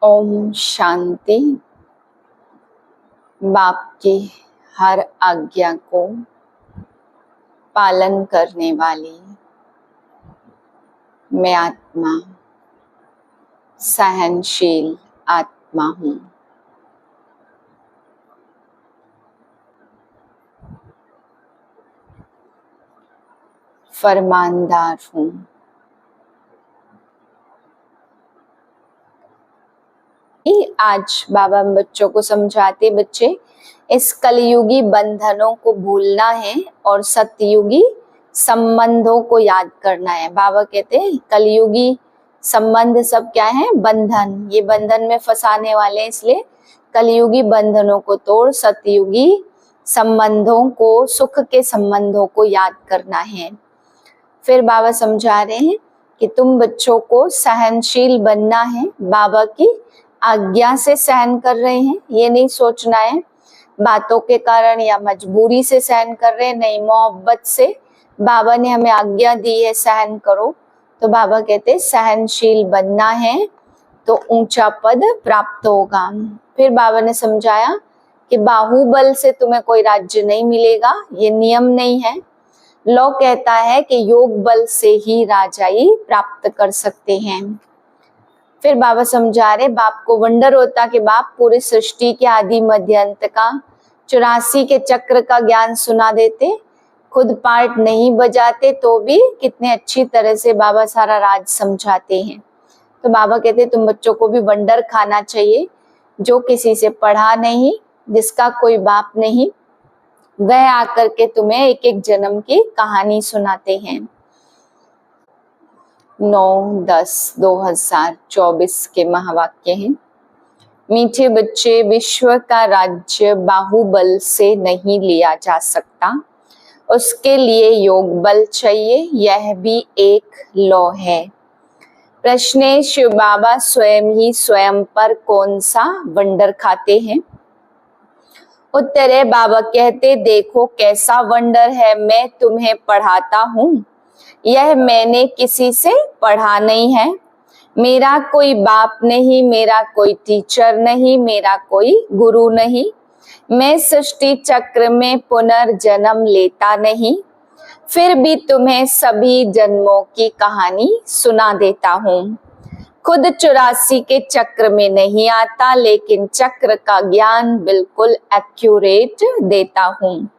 ओम शांति। बाप की हर आज्ञा को पालन करने वाली मैं आत्मा, सहनशील आत्मा हूँ। फरमानदार हूँ। आज बाबा बच्चों को समझाते, बच्चे इस कलयुगी बंधनों को भूलना है और सतयुगी संबंधों को याद करना है। बाबा कहते हैं कलयुगी संबंध सब क्या है? बंधन। ये बंधन में फंसाने वाले हैं, इसलिए कलयुगी बंधनों को तोड़ सतयुगी संबंधों को, सुख के संबंधों को याद करना है। फिर बाबा समझा रहे हैं कि तुम बच्चों को सहनशील बनना है। बाबा की आज्ञा से सहन कर रहे हैं, ये नहीं सोचना है बातों के कारण या मजबूरी से सहन कर रहे हैं, नहीं, मोहब्बत से बाबा ने हमें आज्ञा दी है सहन करो। तो बाबा कहते हैं सहनशील बनना है तो ऊंचा पद प्राप्त होगा। फिर बाबा ने समझाया कि बाहुबल से तुम्हें कोई राज्य नहीं मिलेगा, ये नियम नहीं है। लॉ कहता है कि योग बल से ही राजाई प्राप्त कर सकते हैं। फिर बाबा समझा रहे, बाप को वंडर होता कि बाप पूरी सृष्टि के आदि मध्य अंत का 84 के चक्र का ज्ञान सुना देते, खुद पार्ट नहीं बजाते तो भी कितने अच्छी तरह से बाबा सारा राज समझाते हैं। तो बाबा कहते तुम बच्चों को भी वंडर खाना चाहिए, जो किसी से पढ़ा नहीं, जिसका कोई बाप नहीं, वह आकर के तुम्हें एक एक जन्म की कहानी सुनाते हैं। 9-10-2024 के महावाक्य हैं। मीठे बच्चे, विश्व का राज्य बाहुबल से नहीं लिया जा सकता, उसके लिए योग बल चाहिए, यह भी एक लॉ है। प्रश्न है, शिव बाबा स्वयं ही स्वयं पर कौन सा वंडर खाते हैं? उत्तर है, बाबा कहते देखो कैसा वंडर है, मैं तुम्हें पढ़ाता हूँ, यह मैंने किसी से पढ़ा नहीं है। मेरा कोई बाप नहीं, मेरा कोई टीचर नहीं, मेरा कोई गुरु नहीं, मैं सृष्टि चक्र में पुनर्जन्म लेता नहीं, फिर भी तुम्हें सभी जन्मों की कहानी सुना देता हूँ। खुद 84 के चक्र में नहीं आता, लेकिन चक्र का ज्ञान बिल्कुल एक्यूरेट देता हूँ।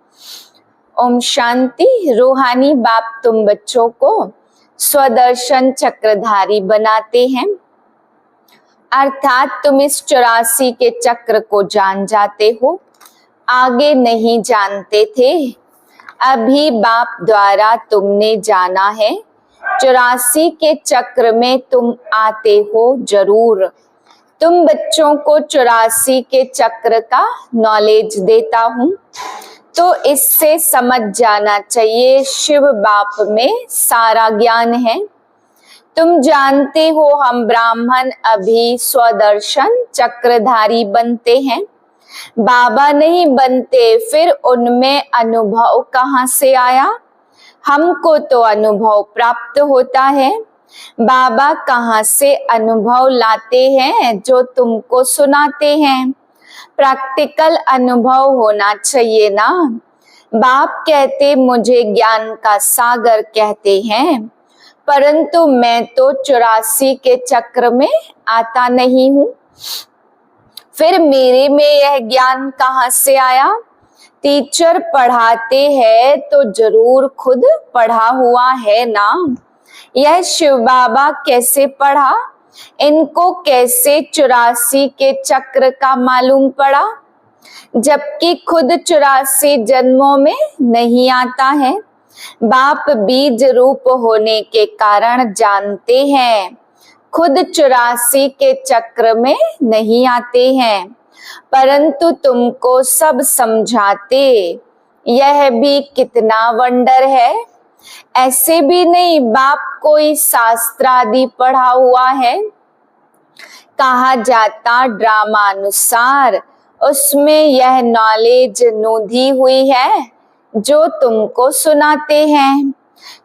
ओम शांति। रूहानी बाप तुम बच्चों को स्वदर्शन चक्रधारी बनाते हैं, अर्थात तुम इस 84 के चक्र को जान जाते हो, आगे नहीं जानते थे, अभी बाप द्वारा तुमने जाना है। 84 के चक्र में तुम आते हो जरूर। तुम बच्चों को 84 के चक्र का नॉलेज देता हूँ, तो इससे समझ जाना चाहिए शिव बाप में सारा ज्ञान है। तुम जानते हो हम ब्राह्मण अभी स्वदर्शन चक्रधारी बनते हैं, बाबा नहीं बनते, फिर उनमें अनुभव कहाँ से आया? हमको तो अनुभव प्राप्त होता है, बाबा कहाँ से अनुभव लाते हैं? जो तुमको सुनाते हैं। प्रैक्टिकल अनुभव होना चाहिए ना। बाप कहते मुझे ज्ञान का सागर कहते हैं, परंतु मैं तो 84 के चक्र में आता नहीं हूँ, फिर मेरे में यह ज्ञान कहाँ से आया? टीचर पढ़ाते हैं तो जरूर खुद पढ़ा हुआ है ना। यह शिव बाबा कैसे पढ़ा? इनको कैसे 84 के चक्र का मालूम पड़ा, जबकि खुद 84 जन्मों में नहीं आता है? बाप बीज रूप होने के कारण जानते हैं, खुद 84 के चक्र में नहीं आते हैं, परंतु तुमको सब समझाते, यह भी कितना वंडर है। ऐसे भी नहीं बाप कोई शास्त्र आदि पढ़ा हुआ है, कहा जाता ड्रामानुसार उसमें यह नॉलेज नूधी हुई है जो तुमको सुनाते हैं,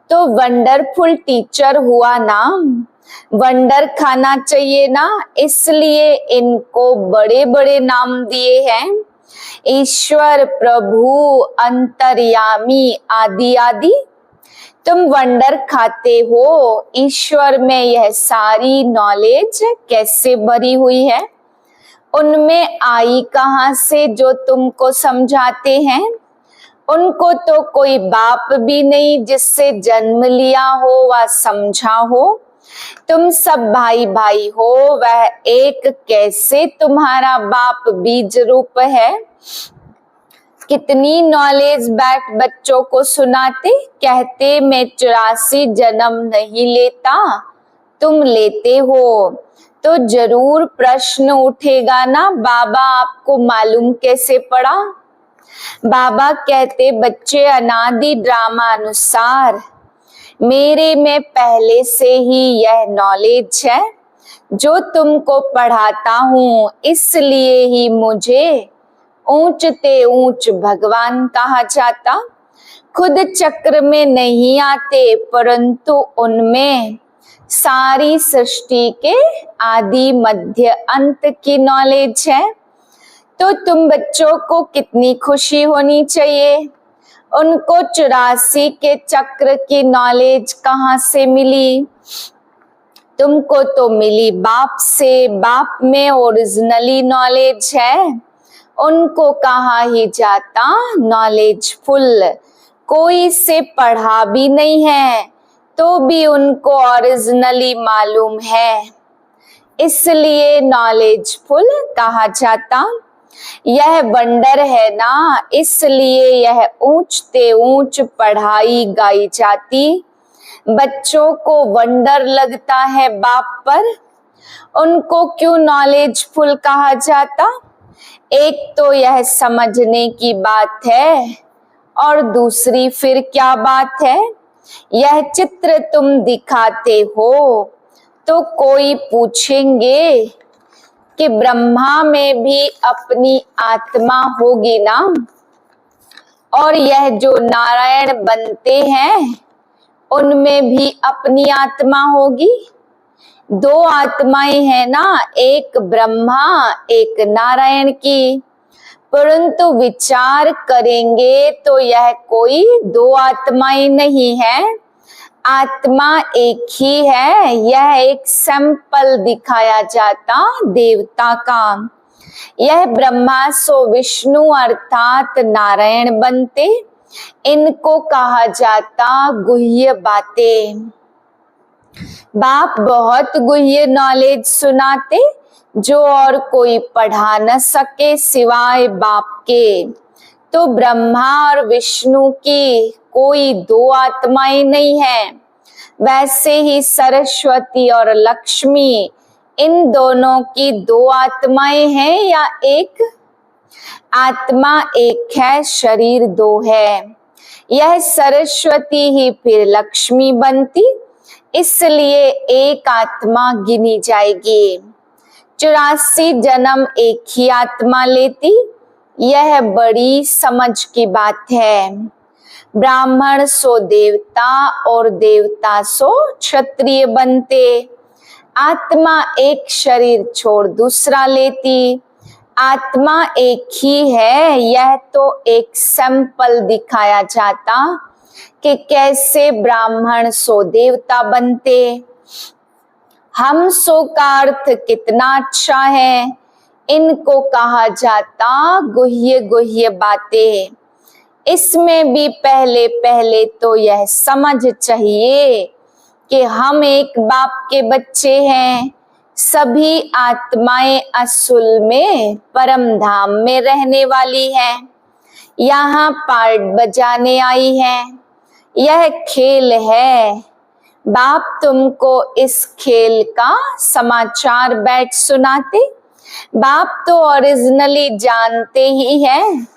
तो वंडरफुल टीचर हुआ ना। वंडर खाना चाहिए ना, इसलिए इनको बड़े बड़े नाम दिए हैं, ईश्वर, प्रभु, अंतर्यामी आदि आदि। तुम वंडर खाते हो, ईश्वर में यह सारी नॉलेज कैसे भरी हुई है? उनमें आई कहां से जो तुमको समझाते हैं? उनको तो कोई बाप भी नहीं जिससे जन्म लिया हो व समझा हो। तुम सब भाई भाई हो, वह एक कैसे तुम्हारा बाप बीज रूप है? कितनी नॉलेज बैठ बच्चों को सुनाते, कहते मैं 84 जन्म नहीं लेता, तुम लेते हो। तो जरूर प्रश्न उठेगा ना, बाबा आपको मालूम कैसे पड़ा? बाबा कहते बच्चे अनादि ड्रामा अनुसार मेरे में पहले से ही यह नॉलेज है जो तुमको पढ़ाता हूँ, इसलिए ही मुझे ऊंचते ऊंच भगवान कहा जाता। खुद चक्र में नहीं आते, परंतु उनमें सारी सृष्टि के आदि मध्य अंत की नॉलेज है। तो तुम बच्चों को कितनी खुशी होनी चाहिए। उनको 84 के चक्र की नॉलेज कहाँ से मिली? तुमको तो मिली बाप से। बाप में ओरिजिनली नॉलेज है, उनको कहा ही जाता नॉलेजफुल। कोई से पढ़ा भी नहीं है तो भी उनको ओरिजिनली मालूम है, इसलिए नॉलेजफुल कहा जाता। यह वंडर है ना, इसलिए यह ऊंचते ऊंच पढ़ाई गाई जाती। बच्चों को वंडर लगता है बाप पर, उनको क्यों नॉलेजफुल कहा जाता? एक तो यह समझने की बात है, और दूसरी फिर क्या बात है? यह चित्र तुम दिखाते हो तो कोई पूछेंगे कि ब्रह्मा में भी अपनी आत्मा होगी ना, और यह जो नारायण बनते हैं उनमें भी अपनी आत्मा होगी। दो आत्माएं हैं ना, एक ब्रह्मा एक नारायण की, परंतु विचार करेंगे तो यह कोई दो आत्माएं नहीं है, आत्मा एक ही है। यह एक सैंपल दिखाया जाता देवता का। यह ब्रह्मा सो विष्णु अर्थात नारायण बनते, इनको कहा जाता गुह्य बातें। बाप बहुत गुह्य नॉलेज सुनाते जो और कोई पढ़ा न सके सिवाय बाप के। तो ब्रह्मा और विष्णु की कोई दो आत्माएं नहीं है, वैसे ही सरस्वती और लक्ष्मी इन दोनों की दो आत्माएं हैं या एक? आत्मा एक है, शरीर दो है। यह सरस्वती ही फिर लक्ष्मी बनती, इसलिए एक आत्मा गिनी जाएगी। 84 जन्म एक ही आत्मा लेती, यह बड़ी समझ की बात है। ब्राह्मण सो देवता और देवता सो क्षत्रिय बनते। आत्मा एक शरीर छोड़ दूसरा लेती, आत्मा एक ही है। यह तो एक सैंपल दिखाया जाता कि कैसे ब्राह्मण सो देवता बनते। हम सो का अर्थ कितना अच्छा है, इनको कहा जाता गुह्य गुह्य बातें। इसमें भी पहले पहले तो यह समझ चाहिए कि हम एक बाप के बच्चे हैं। सभी आत्माएं असुल में परम धाम में रहने वाली हैं, यहाँ पार्ट बजाने आई हैं। यह खेल है। बाप तुमको इस खेल का समाचार बैठ सुनाते। बाप तो ओरिजिनली जानते ही हैं,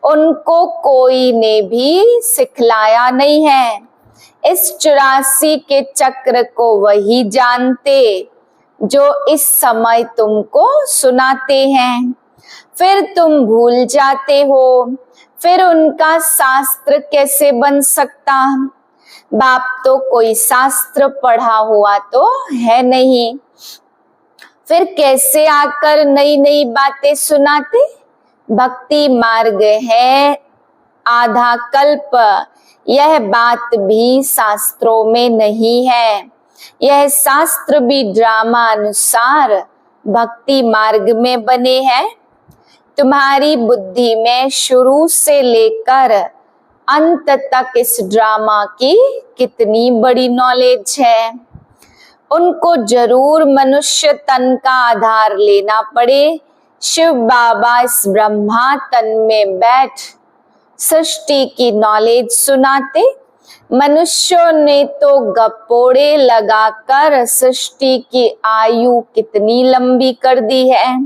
उनको कोई ने भी सिखलाया नहीं है। इस 84 के चक्र को वही जानते जो इस समय तुमको सुनाते हैं। फिर तुम भूल जाते हो, फिर उनका शास्त्र कैसे बन सकता? बाप तो कोई शास्त्र पढ़ा हुआ तो है नहीं, फिर कैसे आकर नई नई बातें सुनाते। भक्ति मार्ग है आधा कल्प, यह बात भी शास्त्रों में नहीं है। यह शास्त्र भी ड्रामा अनुसार भक्ति मार्ग में बने हैं। तुम्हारी बुद्धि में शुरू से लेकर अंत तक इस ड्रामा की कितनी बड़ी नॉलेज है। उनको जरूर मनुष्य तन का आधार लेना पड़े। शिव बाबा इस ब्रह्मा तन में बैठ सृष्टि की नॉलेज सुनाते। मनुष्यों ने तो गपोड़े लगाकर सृष्टि की आयु कितनी लंबी कर दी है।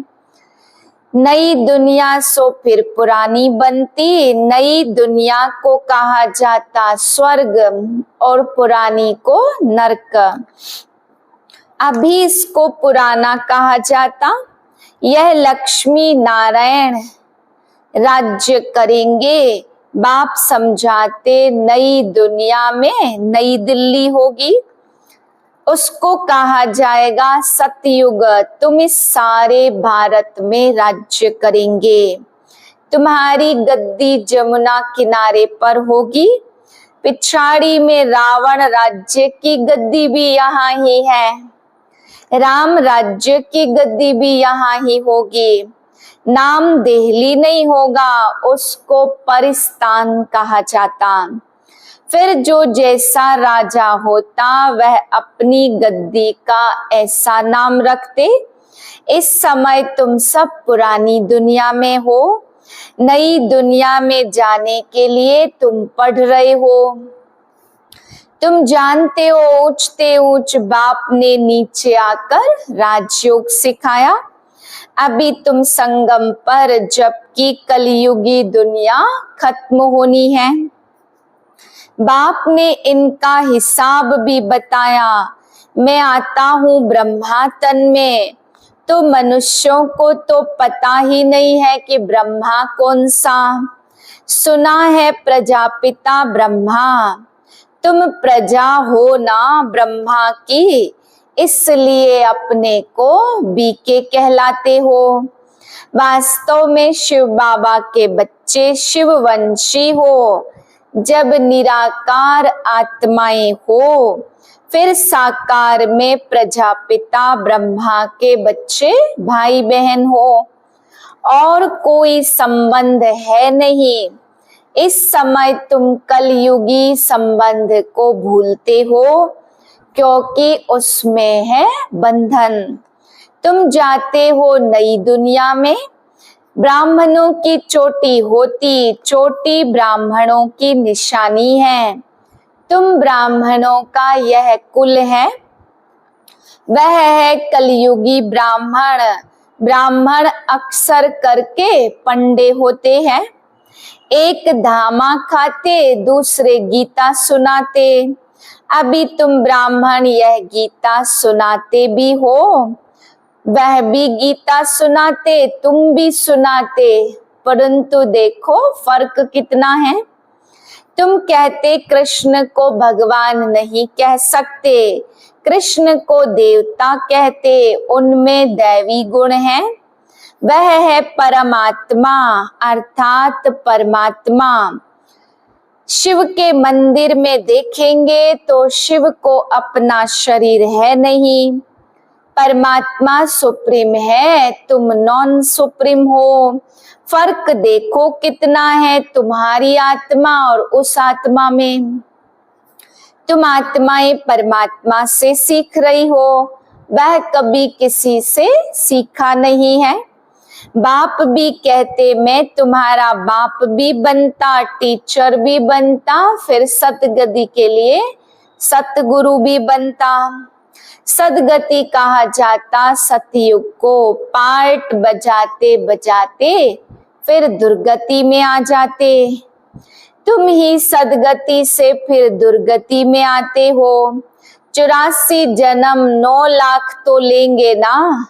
नई दुनिया सो फिर पुरानी बनती। नई दुनिया को कहा जाता स्वर्ग और पुरानी को नरक। अभी इसको पुराना कहा जाता। यह लक्ष्मी नारायण राज्य करेंगे। बाप समझाते नई दुनिया में नई दिल्ली होगी, उसको कहा जाएगा सतयुग। तुम इस सारे भारत में राज्य करेंगे। तुम्हारी गद्दी जमुना किनारे पर होगी। पिछाड़ी में रावण राज्य की गद्दी भी यहाँ ही है। राम राज्य की गद्दी भी यहाँ ही होगी। नाम देहली नहीं होगा, उसको परिस्तान कहा जाता। फिर जो जैसा राजा होता वह अपनी गद्दी का ऐसा नाम रखते। इस समय तुम सब पुरानी दुनिया में हो। नई दुनिया में जाने के लिए तुम पढ़ रहे हो। तुम जानते हो ऊंचते ऊंच बाप ने नीचे आकर राजयोग सिखाया। अभी तुम संगम पर, जबकि कलयुगी दुनिया खत्म होनी है। बाप ने इनका हिसाब भी बताया। मैं आता हूँ ब्रह्मा तन में, तो मनुष्यों को तो पता ही नहीं है कि ब्रह्मा कौन सा। सुना है प्रजापिता ब्रह्मा। तुम प्रजा हो ना ब्रह्मा की, इसलिए अपने को बीके कहलाते हो। वास्तव में शिव बाबा के बच्चे शिववंशी हो। जब निराकार आत्माएं हो, फिर साकार में प्रजापिता ब्रह्मा के बच्चे भाई बहन हो, और कोई संबंध है नहीं। इस समय तुम कलयुगी संबंध को भूलते हो, क्योंकि उसमें है बंधन। तुम जाते हो नई दुनिया में। ब्राह्मणों की चोटी होती, चोटी ब्राह्मणों की निशानी है। तुम ब्राह्मणों का यह कुल है। वह है कलयुगी ब्राह्मण। ब्राह्मण अक्सर करके पंडे होते हैं। एक धामा खाते, दूसरे गीता सुनाते। अभी तुम ब्राह्मण यह गीता सुनाते भी हो, वह भी गीता सुनाते, तुम भी सुनाते, परंतु देखो फर्क कितना है। तुम कहते कृष्ण को भगवान नहीं कह सकते, कृष्ण को देवता कहते, उनमें दैवी गुण है। वह है परमात्मा अर्थात परमात्मा। शिव के मंदिर में देखेंगे तो शिव को अपना शरीर है नहीं। परमात्मा सुप्रीम है, तुम नॉन सुप्रीम हो। फर्क देखो कितना है तुम्हारी आत्मा और उस आत्मा में। तुम आत्माएं परमात्मा से सीख रही हो, वह कभी किसी से सीखा नहीं है। बाप भी कहते मैं तुम्हारा बाप भी बनता, टीचर भी बनता, फिर सतगति के लिए सतगुरु भी बनता। सदगति कहा जाता सतयुग को। पार्ट बजाते बजाते फिर दुर्गति में आ जाते। तुम ही सदगति से फिर दुर्गति में आते हो। 84 जन्म 9 लाख तो लेंगे ना,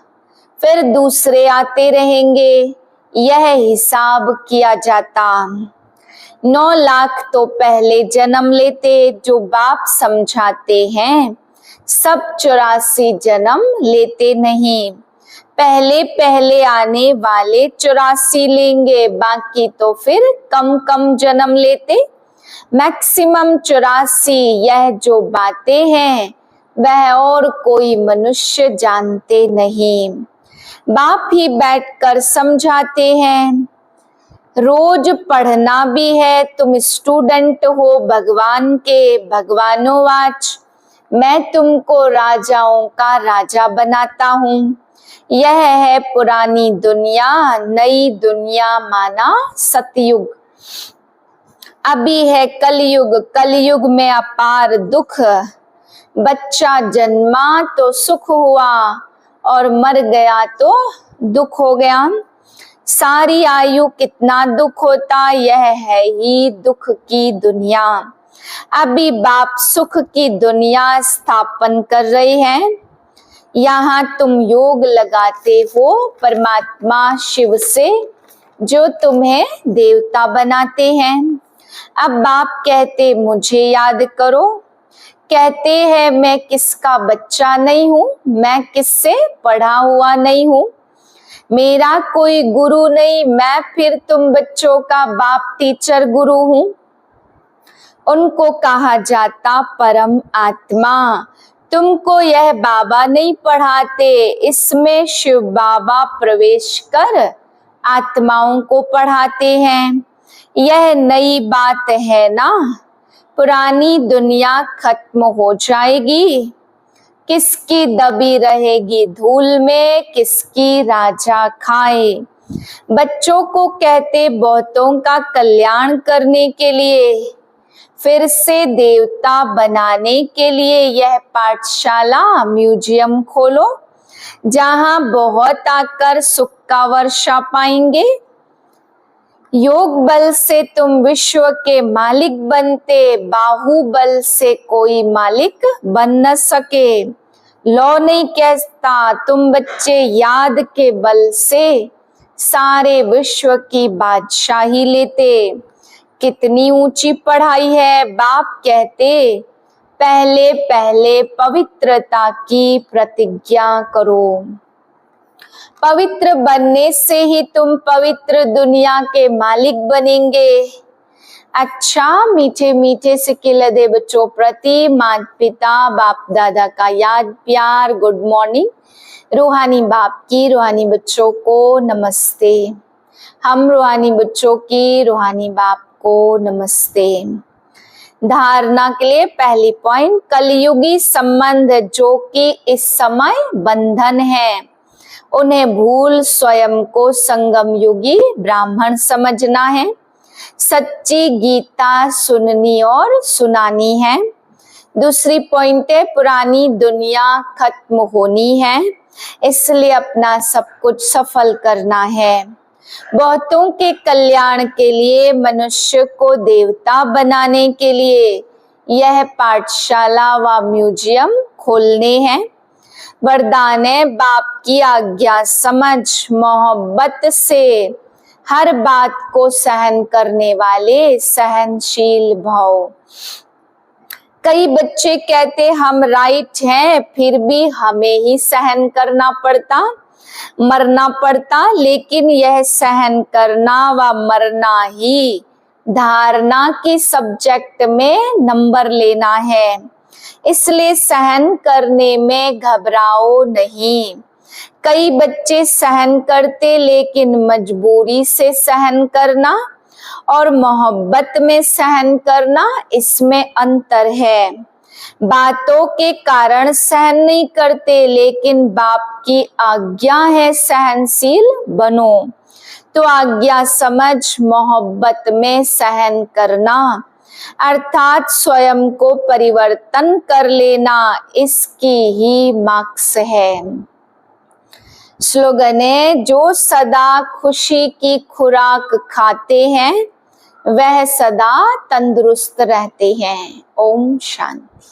फिर दूसरे आते रहेंगे। यह हिसाब किया जाता। 9 लाख तो पहले जन्म लेते जो बाप समझाते हैं, सब 84 जन्म लेते नहीं। पहले पहले आने वाले 84 लेंगे, बाकी तो फिर कम कम जन्म लेते। मैक्सिमम 84 यह जो बातें हैं वह और कोई मनुष्य जानते नहीं, बाप ही बैठकर समझाते हैं। रोज पढ़ना भी है, तुम स्टूडेंट हो भगवान के, भगवानोवाच मैं तुमको राजाओं का राजा बनाता हूँ। यह है पुरानी दुनिया, नई दुनिया माना सतयुग। अभी है कलयुग, कलयुग में अपार दुख। बच्चा जन्मा तो सुख हुआ और मर गया तो दुख हो गया। सारी आयु कितना दुख होता, यह है ही दुख की दुनिया। अभी बाप सुख की दुनिया स्थापन कर रहे हैं। यहाँ तुम योग लगाते हो परमात्मा शिव से, जो तुम्हें देवता बनाते हैं। अब बाप कहते मुझे याद करो, कहते हैं मैं किसका बच्चा नहीं हूँ, मैं किससे पढ़ा हुआ नहीं हूँ, मेरा कोई गुरु नहीं, मैं फिर तुम बच्चों का बाप टीचर गुरु हूँ। उनको कहा जाता परम आत्मा। तुमको यह बाबा नहीं पढ़ाते, इसमें शिव बाबा प्रवेश कर आत्माओं को पढ़ाते हैं। यह नई बात है ना, पुरानी दुनिया खत्म हो जाएगी, किसकी दबी रहेगी धूल में, किसकी राजा खाए। बच्चों को कहते बहुतों का कल्याण करने के लिए, फिर से देवता बनाने के लिए यह पाठशाला म्यूजियम खोलो, जहां बहुत आकर सुख का वर्षा पाएंगे। योग बल से तुम विश्व के मालिक बनते, बाहुबल से कोई मालिक बन न सके। लौ नहीं कहता तुम बच्चे याद के बल से सारे विश्व की बादशाही लेते। कितनी ऊंची पढ़ाई है, बाप कहते पहले पहले पवित्रता की प्रतिज्ञा करो। पवित्र बनने से ही तुम पवित्र दुनिया के मालिक बनेंगे। अच्छा मीठे मीठे से खिलदे बच्चों प्रति माता पिता बाप दादा का याद प्यार गुड मॉर्निंग। रूहानी बाप की रूहानी बच्चों को नमस्ते। हम रूहानी बच्चों की रूहानी बाप को नमस्ते। धारणा के लिए पहली पॉइंट, कलयुगी संबंध जो कि इस समय बंधन है, उन्हें भूल स्वयं को संगम युगी ब्राह्मण समझना है। सच्ची गीता सुननी और सुनानी है। दूसरी पॉइंट है, पुरानी दुनिया खत्म होनी है, इसलिए अपना सब कुछ सफल करना है। बहुतों के कल्याण के लिए, मनुष्य को देवता बनाने के लिए यह पाठशाला व म्यूजियम खोलने हैं। वरदान है बाप की आज्ञा समझ मोहब्बत से हर बात को सहन करने वाले सहनशील भाव। कई बच्चे कहते हम राइट हैं, फिर भी हमें ही सहन करना पड़ता, मरना पड़ता, लेकिन यह सहन करना व मरना ही धारणा की सब्जेक्ट में नंबर लेना है। इसलिए सहन करने में घबराओ नहीं। कई बच्चे सहन करते, लेकिन मजबूरी से सहन करना और मोहब्बत में सहन करना, इसमें अंतर है। बातों के कारण सहन नहीं करते, लेकिन बाप की आज्ञा है सहनशील बनो, तो आज्ञा समझ मोहब्बत में सहन करना, अर्थात स्वयं को परिवर्तन कर लेना, इसकी ही मार्क्स है। स्लोगन है, जो सदा खुशी की खुराक खाते हैं वह सदा तंदुरुस्त रहते हैं। ओम शांति।